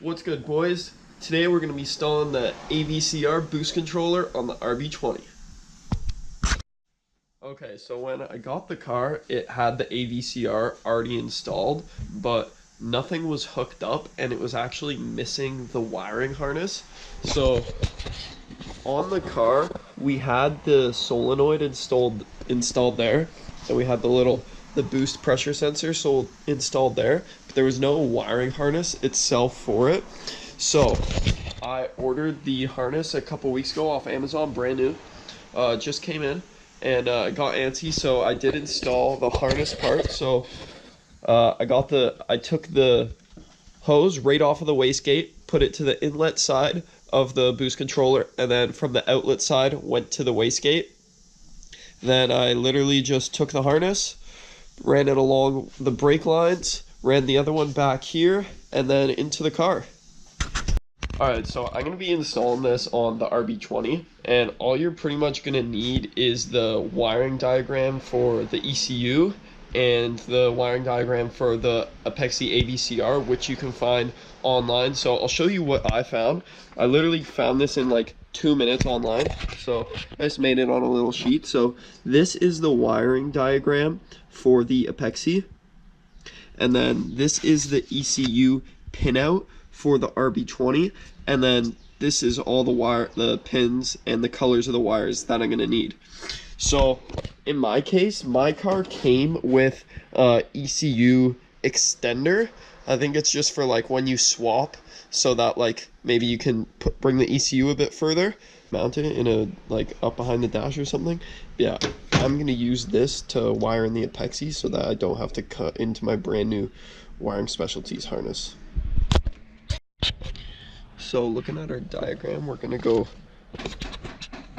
What's good, boys? Today we're going to be installing the AVCR boost controller on the RB20. Okay, so when I got the car, it had the AVCR already installed, but nothing was hooked up and it was actually missing the wiring harness. So on the car, we had the solenoid installed there, and we had the boost pressure sensor installed there, but there was no wiring harness itself for it. So I ordered the harness a couple weeks ago off Amazon, brand new. Just came in and got antsy, so I did install the harness part. So I took the hose right off of the wastegate, put it to the inlet side of the boost controller, and then from the outlet side went to the wastegate. Then I literally just took the harness, ran it along the brake lines, ran the other one back here, and then into the car. Alright, so I'm going to be installing this on the RB20, and all you're pretty much going to need is the wiring diagram for the ECU and the wiring diagram for the Apexi Avcr, which you can find online. So I'll show you what I found. I literally found this in like 2 minutes online, so I just made it on a little sheet. So this is the wiring diagram for the Apexi, and then this is the ECU pinout for the RB20, and then this is all the pins and the colors of the wires that I'm gonna need. So in my case, my car came with ECU extender. I think it's just for like when you swap, so that like maybe you can bring the ECU a bit further, mount it in a like up behind the dash or something. Yeah, I'm gonna use this to wire in the Apexi so that I don't have to cut into my brand new wiring specialties harness. So looking at our diagram, we're gonna go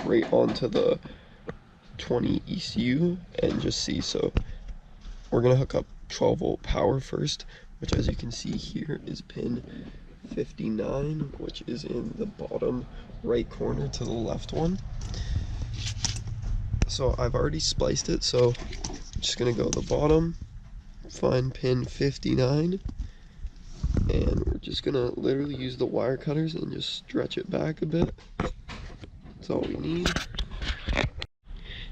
right onto the 20 ECU and just see. So we're gonna hook up 12-volt power first, which as you can see here is pin 59, which is in the bottom right corner to the left one. So I've already spliced it, so I'm just gonna go to the bottom, find pin 59, and we're just gonna literally use the wire cutters and just stretch it back a bit. That's all we need.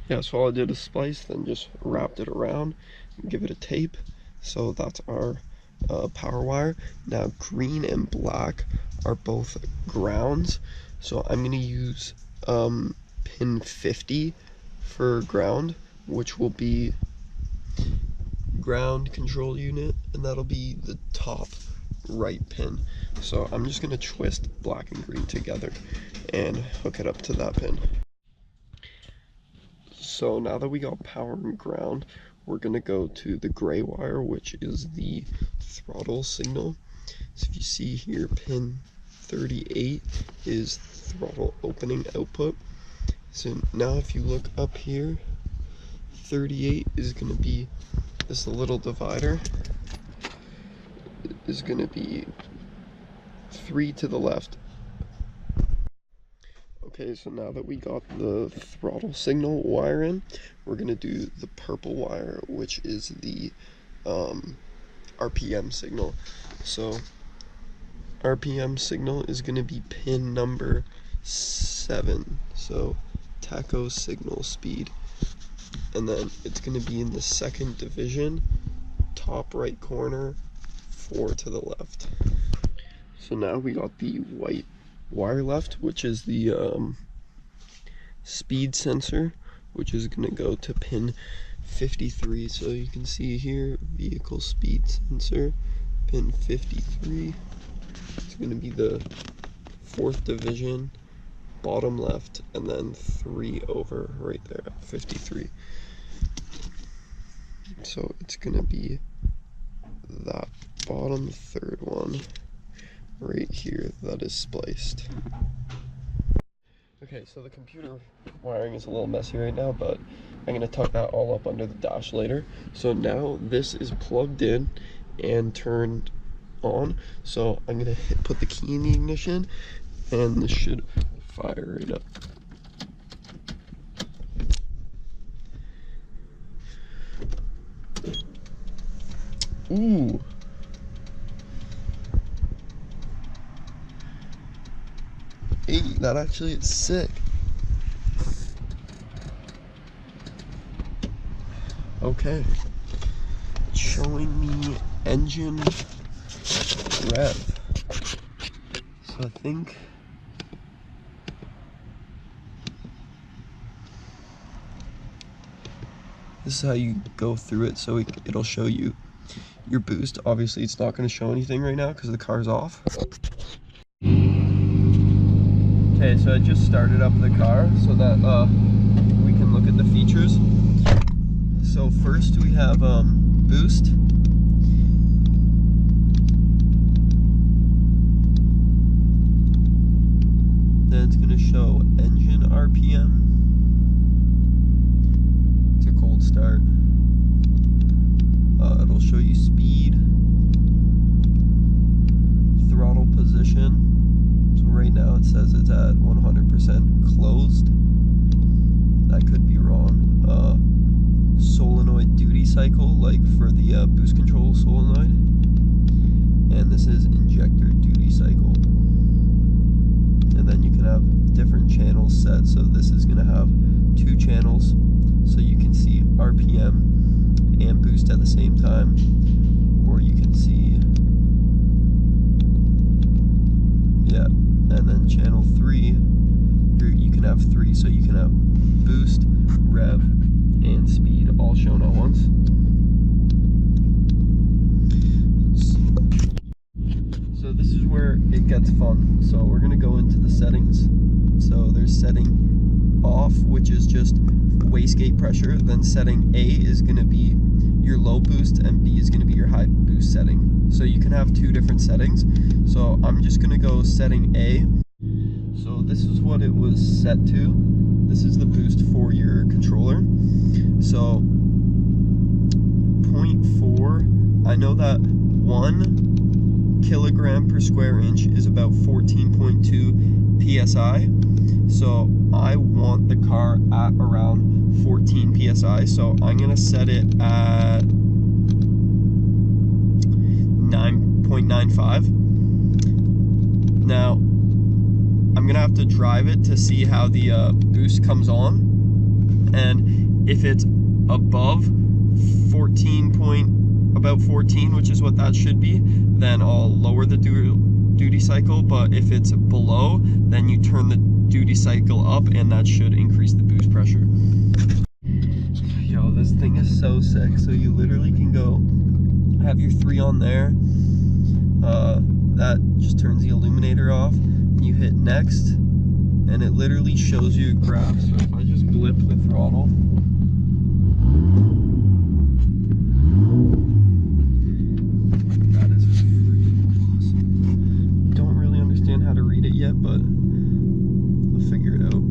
Yeah, so all I did is splice, then just wrapped it around and give it a tape. So that's our power wire. Now green and black are both grounds, so I'm gonna use pin 50 for ground, which will be ground control unit, and that'll be the top right pin. So I'm just gonna twist black and green together and hook it up to that pin. So now that we got power and ground, we're gonna go to the gray wire, which is the throttle signal. So if you see here, pin 38 is throttle opening output. So now if you look up here, 38 is gonna be this little divider, is gonna be 3 to the left. Okay, so now that we got the throttle signal wire in, we're gonna do the purple wire, which is the RPM signal. So RPM signal is gonna be pin number 7, so tacho signal speed, and then it's gonna be in the second division, top right corner, 4 to the left. So now we got the white wire left, which is the speed sensor, which is going to go to pin 53. So you can see here, vehicle speed sensor, pin 53. It's going to be the 4th division, bottom left, and then 3 over right there at 53. So it's going to be that bottom 3rd one right here that is spliced. Okay, so the computer wiring is a little messy right now, but I'm gonna tuck that all up under the dash later. So now this is plugged in and turned on. So I'm gonna put the key in the ignition, and this should fire it up. Ooh. Hey, that actually is sick. Okay. It's showing me engine rev. So I think this is how you go through it, so it'll show you your boost. Obviously it's not going to show anything right now because the car's off. Okay, so I just started up the car so that we can look at the features. So first we have boost. Then it's going to show engine RPM. It's a cold start. It'll show you speed, throttle position. So right now it says it's at 100% closed. That could be wrong. Solenoid duty cycle, like for the boost control solenoid. And this is injector duty cycle. And then you can have different channels set. So this is going to have 2 channels, so you can see RPM and boost at the same time, or you can see, yeah, and then channel 3, you can have 3, so you can have boost, rev, and speed all shown at once. So this is where it gets fun. So we're gonna go into the settings. So there's setting off, which is just wastegate pressure. Then setting A is gonna be your low boost, and B is gonna be your high boost setting. So you can have 2 different settings. So I'm just gonna go setting A. So this is what it was set to. This is the boost for your controller. So 0.4, I know that 1 kilogram per square inch is about 14.2 psi. So I want the car at around 14 psi. So I'm gonna set it at 9.95. Now I'm gonna have to drive it to see how the boost comes on, and if it's above about 14, which is what that should be, then I'll lower the duty cycle. But if it's below, then you turn the duty cycle up, and that should increase the boost pressure. Yo, this thing is so sick. So you literally can go have your 3 on there. That just turns the illuminator off. You hit next, and it literally shows you a graph. So if I just blip the throttle, that is freaking awesome. Don't really understand how to read it yet, but we'll figure it out.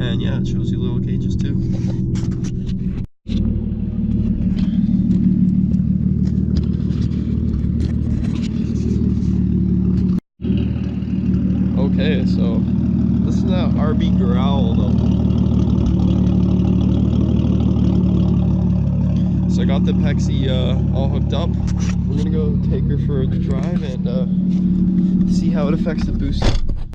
And yeah, it shows you little gauges too. Okay, so this is that RB growl though. So I got the Apexi all hooked up. We're gonna go take her for a drive and see how it affects the boost.